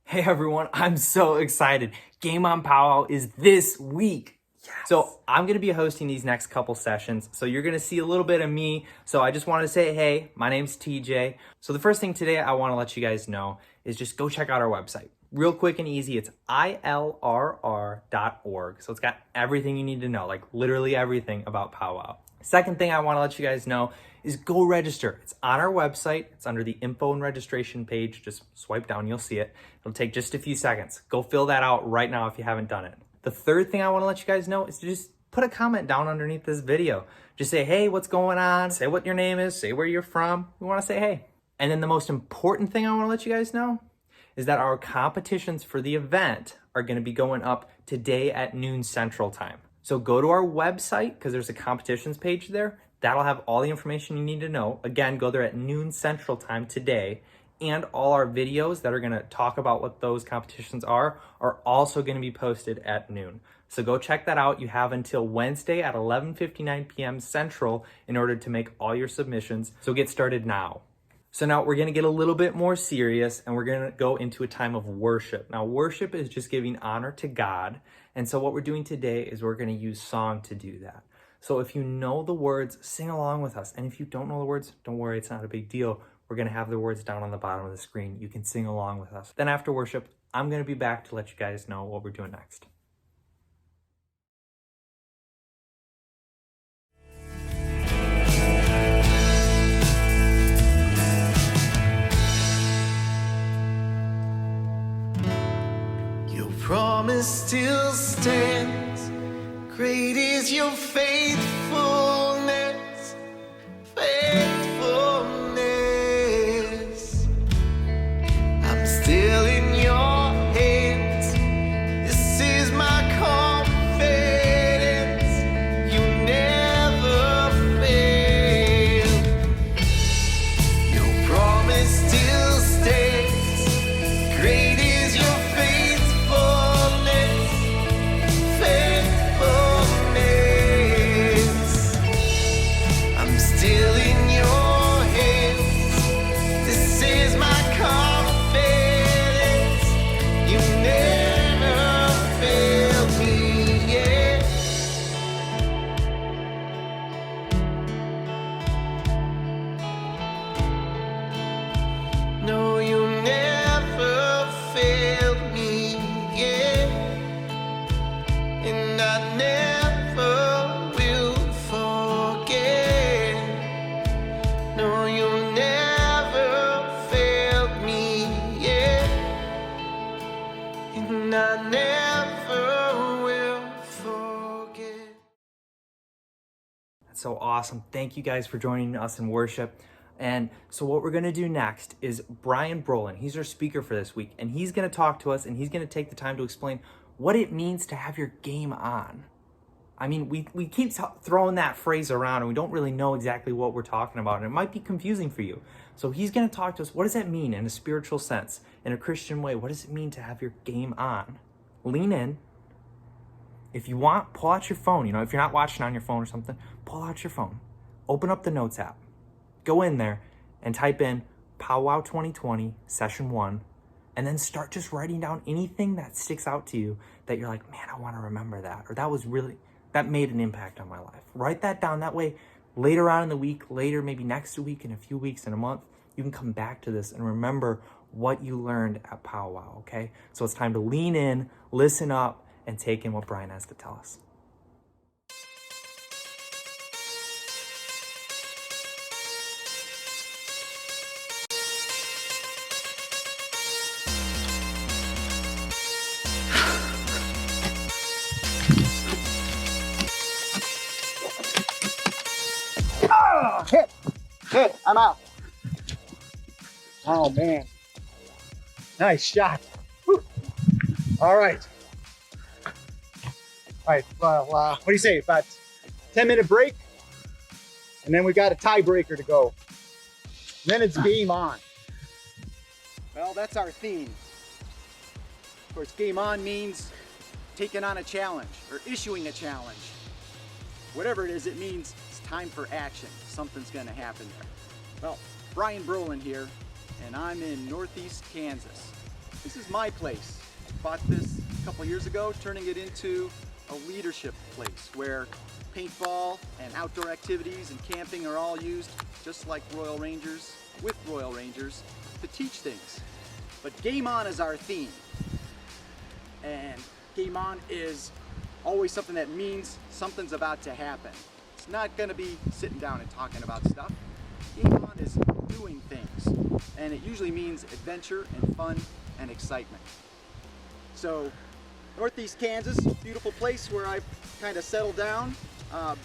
Hey everyone, I'm so excited. Game on Powwow is this week. Yes. So I'm going to be hosting these next couple sessions. So you're going to see a little bit of me. So I just want to say, hey, my name's TJ. So the first thing today I want to let you guys know is just go check out our website. Real quick and easy, it's ILRR.org. So it's got everything you need to know, like literally everything about Powwow. Second thing I want to let you guys know is go register. It's on our website. It's under the info and registration page. Just swipe down, you'll see it. It'll take just a few seconds. Go fill that out right now if you haven't done it. The third thing I want to let you guys know is to just put a comment down underneath this video. Just say, hey, what's going on? Say what your name is. Say where you're from. We want to say hey. And then the most important thing I want to let you guys know is that our competitions for the event are going to be going up today at noon Central Time. So go to our website because there's a competitions page there. That'll have all the information you need to know. Again, go there at noon Central Time today. And all our videos that are going to talk about what those competitions are also going to be posted at noon. So go check that out. You have until Wednesday at 11:59 p.m. Central in order to make all your submissions. So get started now. So now we're going to get a little bit more serious and we're going to go into a time of worship. Now, worship is just giving honor to God. And so what we're doing today is we're going to use song to do that. So if you know the words, sing along with us. And if you don't know the words, don't worry, it's not a big deal. We're going to have the words down on the bottom of the screen. You can sing along with us. Then after worship, I'm going to be back to let you guys know what we're doing next. Your promise still stands. Great is your faithfulness. Faithfulness. I'm still in your hands. This is my confidence. You never fail. Your promise still stands. Great is your faithfulness. Faithfulness. I'm still in your hands. This is my confidence. You never failed me yet. No, you never failed me yet. And I never will forget. No, you never failed me yet. And I never will forget. That's so awesome. Thank you guys for joining us in worship. And so what we're going to do next is Brian Brolin. He's our speaker for this week. And he's going to talk to us and he's going to take the time to explain what it means to have your game on. I mean, we keep throwing that phrase around and we don't really know exactly what we're talking about. And it might be confusing for you. So he's going to talk to us. What does that mean in a spiritual sense, in a Christian way? What does it mean to have your game on? Lean in. If you want, pull out your phone. You know, if you're not watching on your phone or something, pull out your phone. Open up the Notes app. Go in there and type in Powwow 2020 Session 1. And then start just writing down anything that sticks out to you that you're like, man, I want to remember that. Or that made an impact on my life. Write that down. That way, later on in the week, later, maybe next week, in a few weeks, in a month, you can come back to this and remember what you learned at Powwow, okay? So it's time to lean in, listen up, and take in what Brian has to tell us. Oh, hit, I'm out. Oh man, nice shot. Whew. All right. Well, what do you say? About 10-minute break, and then we got a tiebreaker to go. And then it's game on. Well, that's our theme. Of course, game on means taking on a challenge or issuing a challenge. Whatever it is, it means it's time for action. Something's gonna happen there. Well, Brian Brolin here, and I'm in Northeast Kansas. This is my place. Bought this a couple years ago, turning it into a leadership place where paintball and outdoor activities and camping are all used just like Royal Rangers, with Royal Rangers, to teach things. But Game On is our theme. And Game On is always something that means something's about to happen. It's not gonna be sitting down and talking about stuff. Game On is doing things. And it usually means adventure and fun and excitement. So, Northeast Kansas, beautiful place where I kind of settled down,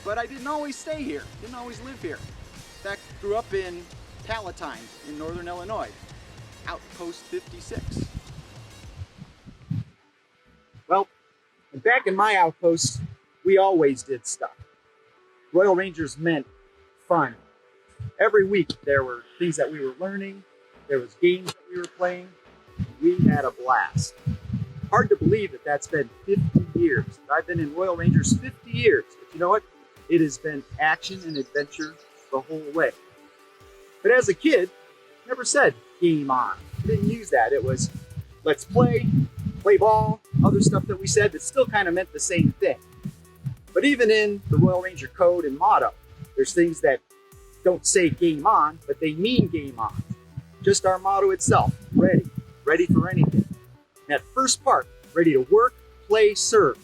but I didn't always stay here, didn't always live here. In fact, grew up in Palatine in northern Illinois, Outpost 56. Well, back in my outpost, we always did stuff. Royal Rangers meant fun. Every week there were things that we were learning, there was games that we were playing. We had a blast. Hard to believe that that's been 50 years. I've been in Royal Rangers 50 years, but you know what? It has been action and adventure the whole way. But as a kid, never said game on. Didn't use that. It was let's play ball, other stuff that we said that still kind of meant the same thing. But even in the Royal Ranger code and motto, there's things that don't say game on, but they mean game on. Just our motto itself, ready for anything. That first part, ready to work, play, serve.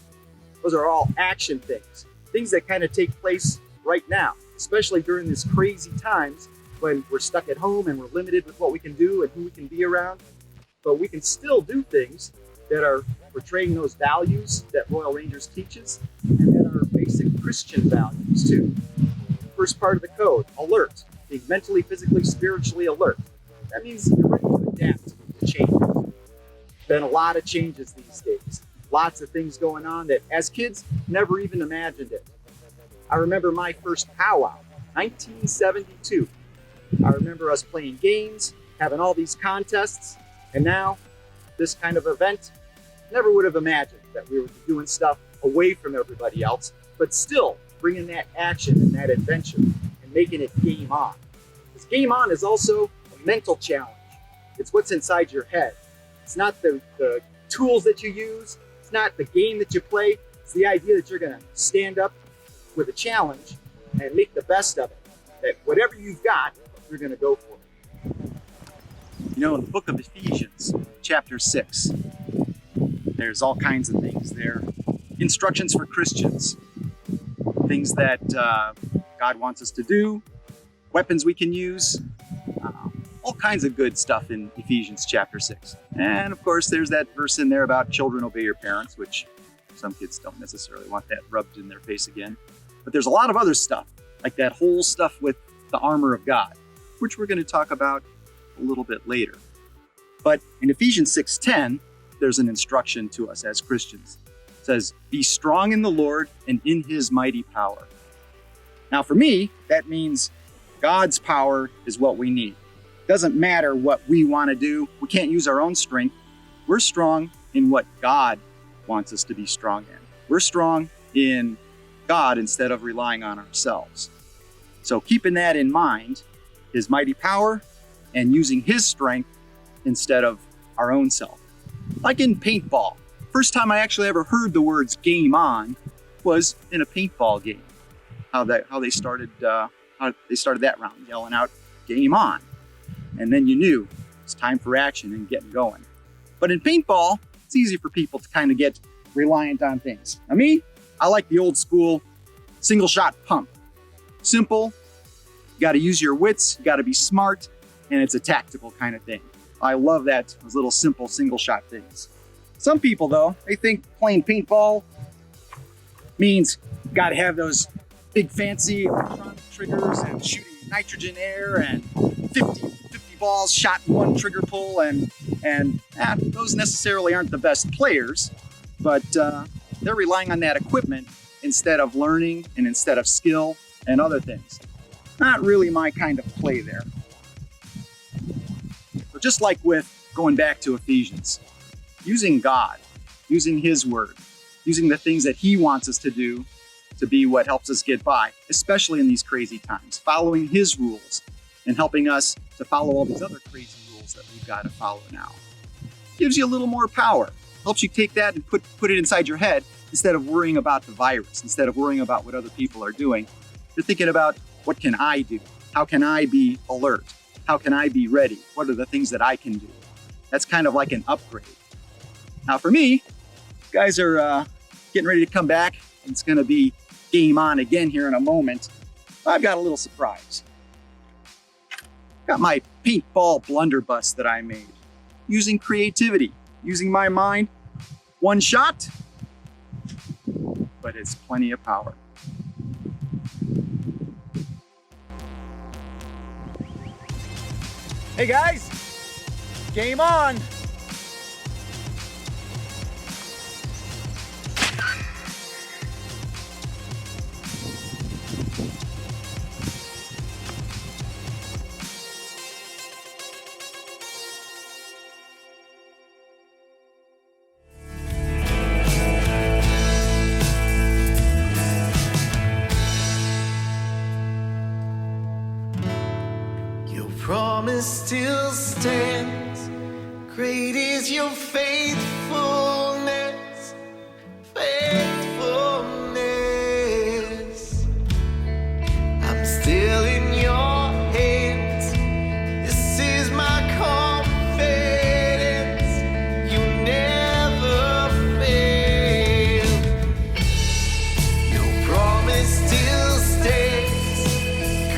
Those are all action things that kind of take place right now, especially during these crazy times when we're stuck at home and we're limited with what we can do and who we can be around. But we can still do things that are portraying those values that Royal Rangers teaches and that are basic Christian values too. First part of the code, alert, being mentally, physically, spiritually alert. That means you're ready to adapt to changes. Been a lot of changes these days. Lots of things going on that as kids, never even imagined it. I remember my first powwow, 1972. I remember us playing games, having all these contests, and now this kind of event, never would have imagined that we would be doing stuff away from everybody else, but still bringing that action and that adventure and making it game on. Because game on is also a mental challenge. It's what's inside your head. It's not the tools that you use. It's not the game that you play. It's the idea that you're going to stand up with a challenge and make the best of it. That whatever you've got, you're going to go for it. You know, in the book of Ephesians, chapter 6, there's all kinds of things there. Instructions for Christians. Things that God wants us to do. Weapons we can use. All kinds of good stuff in Ephesians chapter 6. And of course, there's that verse in there about children obey your parents, which some kids don't necessarily want that rubbed in their face again. But there's a lot of other stuff, like that whole stuff with the armor of God, which we're going to talk about a little bit later. But in Ephesians 6:10, there's an instruction to us as Christians. It says, be strong in the Lord and in his mighty power. Now for me, that means God's power is what we need. Doesn't matter what we want to do. We can't use our own strength. We're strong in what God wants us to be strong in. We're strong in God instead of relying on ourselves. So keeping that in mind, his mighty power and using his strength instead of our own self. Like in paintball. First time I actually ever heard the words game on was in a paintball game. How they started that round, yelling out game on. And then you knew it's time for action and getting going. But in paintball, it's easy for people to kind of get reliant on things. Now me, I like the old school single shot pump. Simple, you gotta use your wits, you gotta be smart, and it's a tactical kind of thing. I love that, those little simple single shot things. Some people though, they think playing paintball means you gotta have those big fancy electronic triggers and shooting nitrogen air and 50 balls shot in one trigger pull, and those necessarily aren't the best players, but they're relying on that equipment instead of learning and instead of skill and other things. Not really my kind of play there. But just like with going back to Ephesians, using God, using his word, using the things that he wants us to do to be what helps us get by, especially in these crazy times, following his rules and helping us to follow all these other crazy rules that we've got to follow now. gives you a little more power. Helps you take that and put it inside your head instead of worrying about the virus, instead of worrying about what other people are doing. You're thinking about, what can I do? How can I be alert? How can I be ready? What are the things that I can do? That's kind of like an upgrade. Now for me, guys are getting ready to come back. It's gonna be game on again here in a moment. I've got a little surprise. Got my paintball blunderbuss that I made. Using creativity, using my mind. One shot, but it's plenty of power. Hey guys, game on. Promise still stands. Great is your faithfulness, faithfulness. I'm still in your hands. This is my confidence. You never fail. Your promise still stands.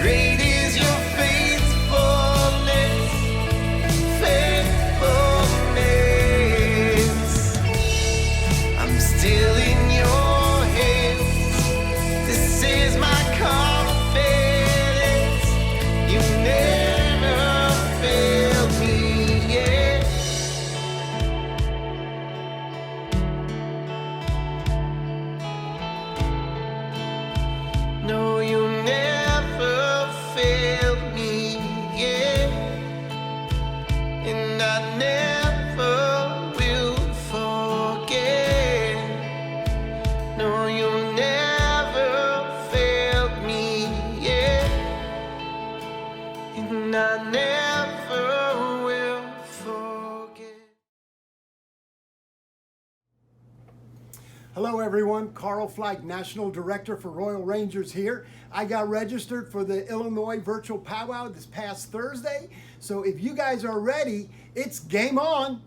Great is your Hello everyone, Carl Fleig, National Director for Royal Rangers here. I got registered for the Illinois Virtual Powwow this past Thursday. So if you guys are ready, it's game on.